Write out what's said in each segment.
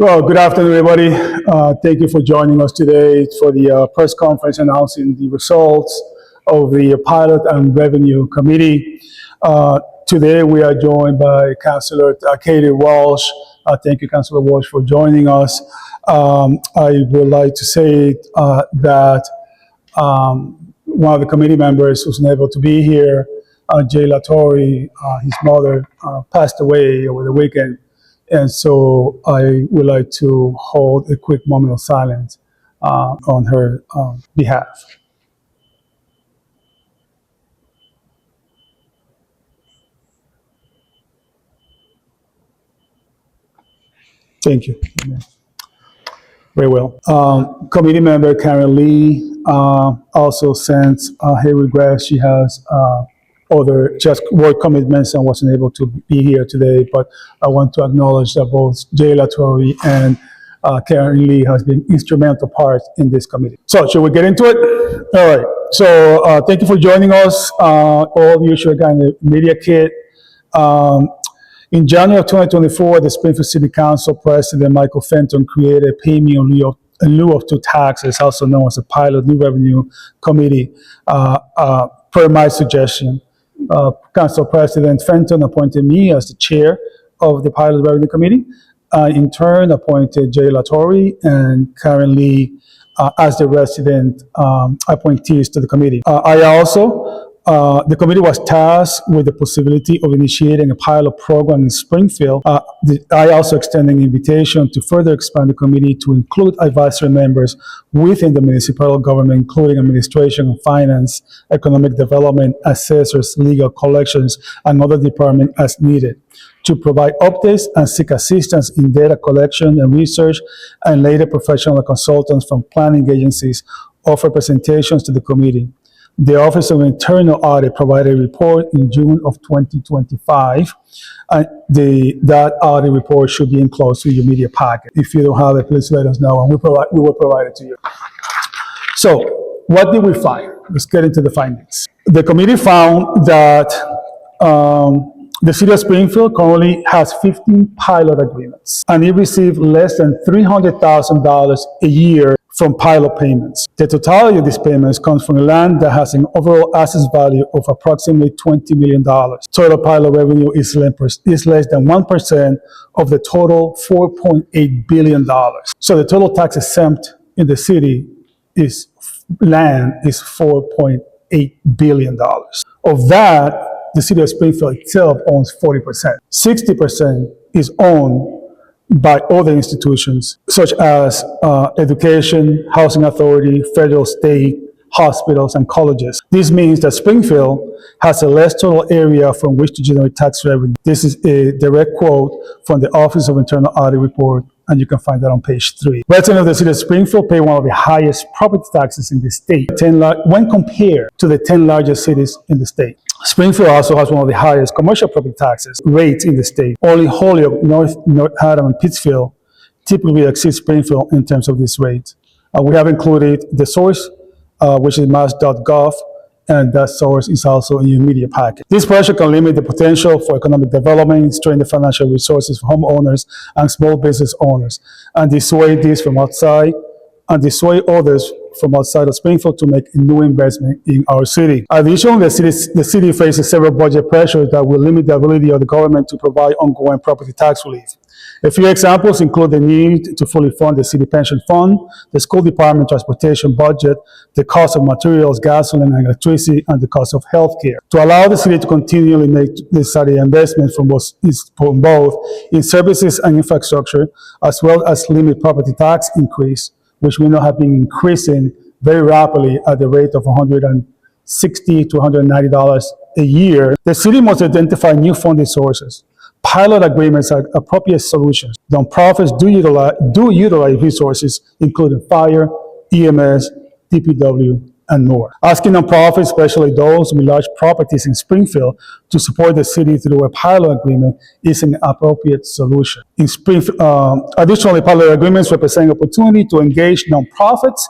Well, good afternoon, everybody. Thank you for joining us today for the press conference announcing the results of the Pilot and Revenue Committee. Today, we are joined by Councillor Katie Walsh. Thank you, Councillor Walsh, for joining us. I would like to say that one of the committee members who's unable to be here, Jay Latorre, his mother passed away over the weekend. And so I would like to hold a quick moment of silence on her behalf. Thank you. Very well. Committee member Karen Lee also sent her regrets. She has other just work commitments and wasn't able to be here today, but I want to acknowledge that both Jay Latorre and Karen Lee has been instrumental part in this committee. So should we get into it? All right, so thank you for joining us. All of you should have gotten the media kit. In January of 2024, the Springfield City Council President Michael Fenton created a pay me in lieu of two taxes, also known as the Pilot New Revenue Committee, per my suggestion. Council President Fenton appointed me as the chair of the Pilot Revenue Committee. In turn, appointed Jay Latorre and Karen Lee as the resident appointees to the committee. The committee was tasked with the possibility of initiating a pilot program in Springfield. I also extended an invitation to further expand the committee to include advisory members within the municipal government, including administration and finance, economic development, assessors, legal, collections, and other departments as needed, to provide updates and seek assistance in data collection and research, and later professional consultants from planning agencies offer presentations to the committee. The Office of Internal Audit provided a report in June of 2025. That audit report should be enclosed to your media packet. If you don't have it, please let us know, and we will provide it to you. So, what did we find? Let's get into the findings. The committee found that the City of Springfield currently has 15 pilot agreements, and it received less than $300,000 a year from pilot payments. The totality of these payments comes from land that has an overall assets value of approximately $20 million. Total pilot revenue is less than 1% of the total $4.8 billion. So the total tax exempt in the city is land is $4.8 billion. Of that, the City of Springfield itself owns 40%. 60% is owned by other institutions, such as education, housing authority, federal, state, hospitals, and colleges. This means that Springfield has a less total area from which to generate tax revenue. This is a direct quote from the Office of Internal Audit report, and you can find that on page 3. Residents of the City of Springfield pay one of the highest property taxes in the state, when compared to the 10 largest cities in the state. Springfield also has one of the highest commercial property taxes rates in the state. Only Holyoke, North Haddam, and Pittsfield typically exceed Springfield in terms of this rate. We have included the source, which is mass.gov, and that source is also in your media packet. This project can limit the potential for economic development, strain the financial resources for homeowners and small business owners, and dissuade these from outside, and dissuade others from outside of Springfield to make a new investment in our city. Additionally, the city faces several budget pressures that will limit the ability of the government to provide ongoing property tax relief. A few examples include the need to fully fund the city pension fund, the school department transportation budget, the cost of materials, gasoline and electricity, and the cost of health care. To allow the city to continually make necessary investments from both in services and infrastructure, as well as limit property tax increase, which we know have been increasing very rapidly at the rate of $160 to $190 a year, the city must identify new funding sources. Pilot agreements are appropriate solutions. Nonprofits do utilize resources, including fire, EMS, DPW, and more. Asking nonprofits, especially those with large properties in Springfield, to support the city through a pilot agreement is an appropriate solution. In Springfield, additionally, pilot agreements represent an opportunity to engage nonprofits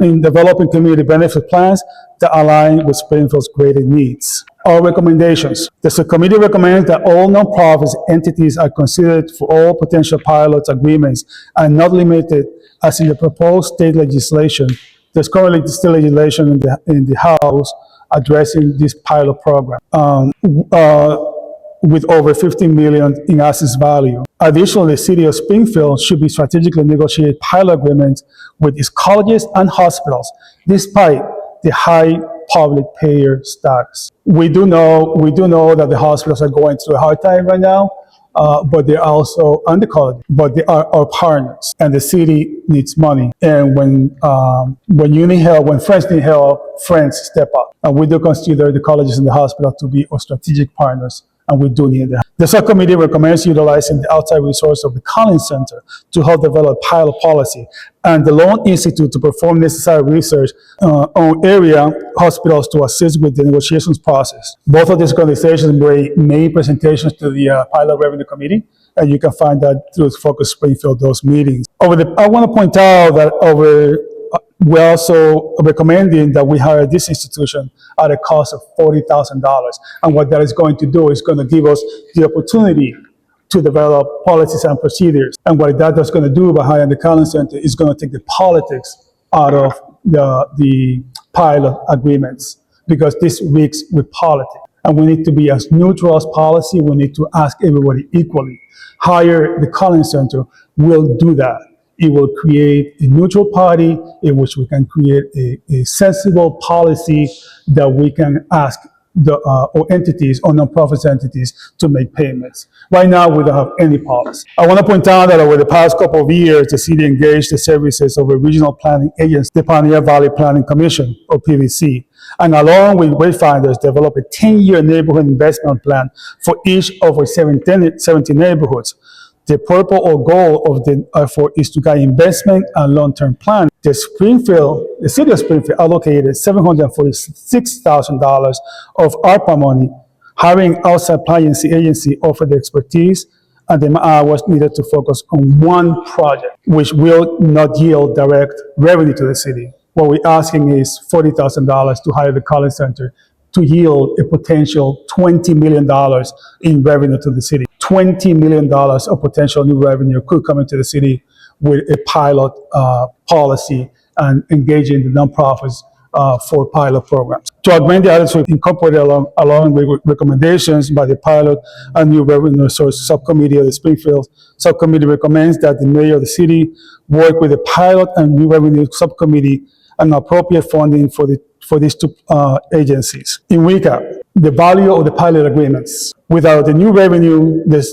in developing community benefit plans that align with Springfield's greater needs. Our recommendations. The subcommittee recommends that all nonprofit entities are considered for all potential pilot agreements and not limited as in the proposed state legislation. There's currently state legislation in the House addressing this pilot program with over 15 million in assets value. Additionally, the city of Springfield should be strategically negotiate pilot agreements with its colleges and hospitals, despite the high public payer status. We do know that the hospitals are going through a hard time right now, but they're also on the college, but they are our partners, and the city needs money. And when you need help, when friends need help, friends step up. And we do consider the colleges and the hospital to be our strategic partners, and we do need that. The subcommittee recommends utilizing the outside resource of the Collins Center to help develop pilot policy and the Loan Institute to perform necessary research on area hospitals to assist with the negotiations process. Both of these organizations made presentations to the Pilot Revenue Committee, and you can find that through Focus Springfield, those meetings. I want to point out that we're also recommending that we hire this institution at a cost of $40,000. And what that is going to do is going to give us the opportunity to develop policies and procedures. And what that is going to do by hiring the Collins Center is going to take the politics out of the pilot agreements, because this reeks with politics. And we need to be as neutral as policy. We need to ask everybody equally. Hire the Collins Center will do that. It will create a neutral party in which we can create a sensible policy that we can ask or entities or nonprofit entities to make payments. Right now, we don't have any policy. I want to point out that over the past couple of years, the city engaged the services of a regional planning agency, the Pioneer Valley Planning Commission, or PVC, and along with Wayfinders, developed a 10-year neighborhood investment plan for each of our 17 neighborhoods. The purpose or goal of the effort is to guide investment and long-term planning. The city of Springfield allocated $746,000 of ARPA money, hiring outside planning agency offered the expertise and the hours needed to focus on one project, which will not yield direct revenue to the city. What we're asking is $40,000 to hire the Collins Center to yield a potential $20 million in revenue to the city. $20 million of potential new revenue could come into the city with a pilot policy and engaging the nonprofits for pilot programs. To augment the others, we incorporated along with recommendations by the pilot and new revenue source subcommittee of the Springfield subcommittee recommends that the mayor of the city work with the pilot and new revenue subcommittee and appropriate funding for these two agencies. In recap, the value of the pilot agreements. Without the new revenue, the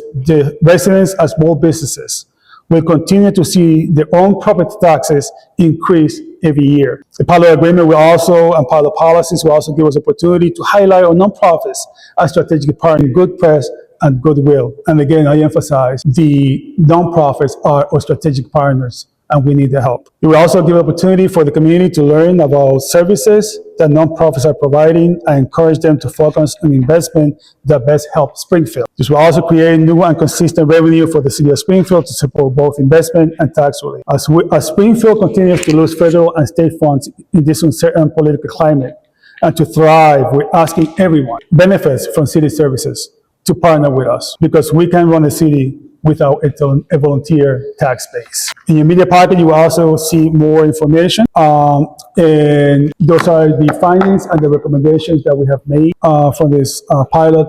residents and small businesses will continue to see their own property taxes increase every year. The pilot agreement will also, and pilot policies will also give us opportunity to highlight our nonprofits as strategic partners, good press and goodwill. And again, I emphasize the nonprofits are our strategic partners, and we need their help. It will also give opportunity for the community to learn about services that nonprofits are providing and encourage them to focus on investment that best help Springfield. This will also create new and consistent revenue for the city of Springfield to support both investment and tax relief. As Springfield continues to lose federal and state funds in this uncertain political climate, and to thrive, we're asking everyone benefits from city services to partner with us, because we can run the city without a volunteer tax base. In your media packet, you will also see more information. And those are the findings and the recommendations that we have made from this pilot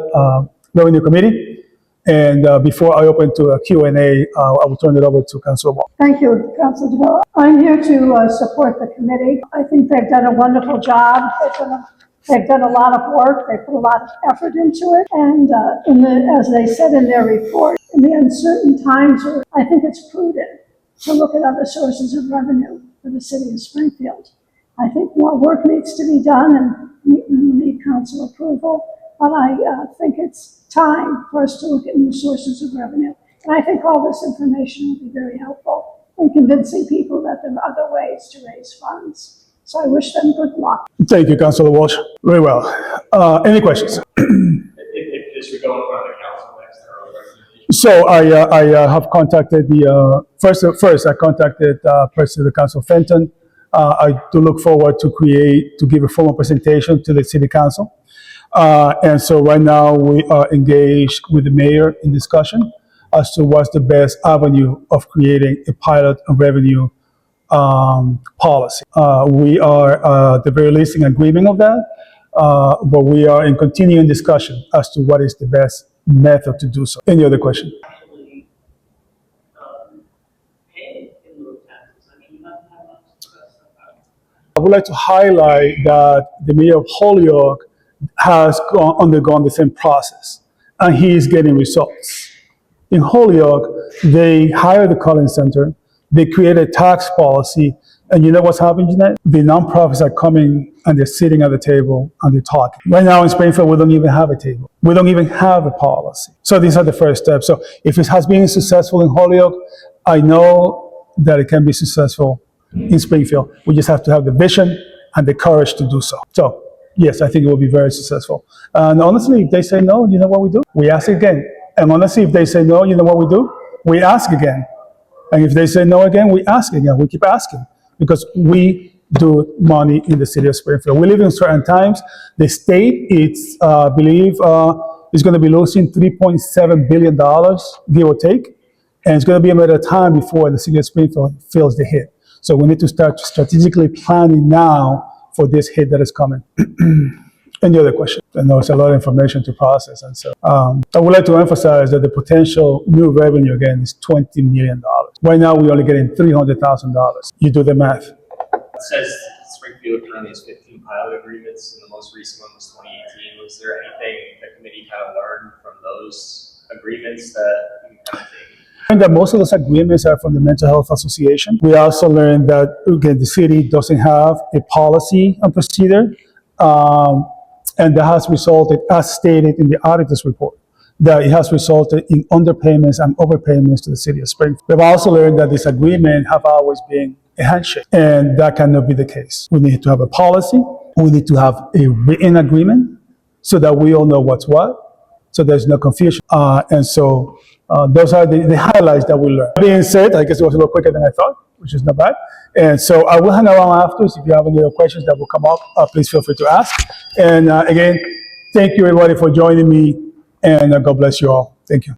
revenue committee. And before I open to a Q&A, I will turn it over to Councillor Wall. Thank you, Councillor Davila. I'm here to support the committee. I think they've done a wonderful job. They've done a lot of work. They put a lot of effort into it. And as they said in their report, in the uncertain times, I think it's prudent to look at other sources of revenue for the city of Springfield. I think more work needs to be done, and we need council approval. But I think it's time for us to look at new sources of revenue. And I think all this information will be very helpful in convincing people that there are other ways to raise funds. So I wish them good luck. Thank you, Councillor Walsh. Very well. Any questions? If this would go in front of the council next time. So I have contacted the, first I contacted President Council Fenton. I do look forward to give a formal presentation to the City Council. And so right now we are engaged with the mayor in discussion as to what's the best avenue of creating a pilot and revenue policy. We are at the very least in agreement of that, but we are in continuing discussion as to what is the best method to do so. Any other question? Actually, pay in lieu of taxes. I mean, you have to have much success about it. I would like to highlight that the mayor of Holyoke has undergone the same process, and he is getting results. In Holyoke, they hired the Collins Center, they created a tax policy, and you know what's happening, Jeanette? The nonprofits are coming and they're sitting at the table and they're talking. Right now in Springfield, we don't even have a table. We don't even have a policy. So these are the first steps. So if it has been successful in Holyoke, I know that it can be successful in Springfield. We just have to have the vision and the courage to do so. So yes, I think it will be very successful. And honestly, if they say no, you know what we do? We ask again. And honestly, if they say no, you know what we do? We ask again. And if they say no again, we ask again. We keep asking because we do money in the city of Springfield. We live in certain times. The state, it's believe, is going to be losing $3.7 billion, give or take. And it's going to be a matter of time before the city of Springfield feels the hit. So we need to start strategically planning now for this hit that is coming. Any other question? I know it's a lot of information to process. And so I would like to emphasize that the potential new revenue, again, is $20 million. Right now, we're only getting $300,000. You do the math. It says Springfield currently has 15 pilot agreements, and the most recent one was 2018. Was there anything the committee kind of learned from those agreements that you kind of take? And that most of those agreements are from the Mental Health Association. We also learned that, again, the city doesn't have a policy and procedure. And that has resulted, as stated in the auditor's report, that it has resulted in underpayments and overpayments to the city of Springfield. We've also learned that this agreement have always been a handshake, and that cannot be the case. We need to have a policy. We need to have a written agreement so that we all know what's what, so there's no confusion. And so those are the highlights that we learned. That being said, I guess it was a little quicker than I thought, which is not bad. And so I will hang around afterwards. If you have any other questions that will come up, please feel free to ask. And again, thank you everybody for joining me, and God bless you all. Thank you.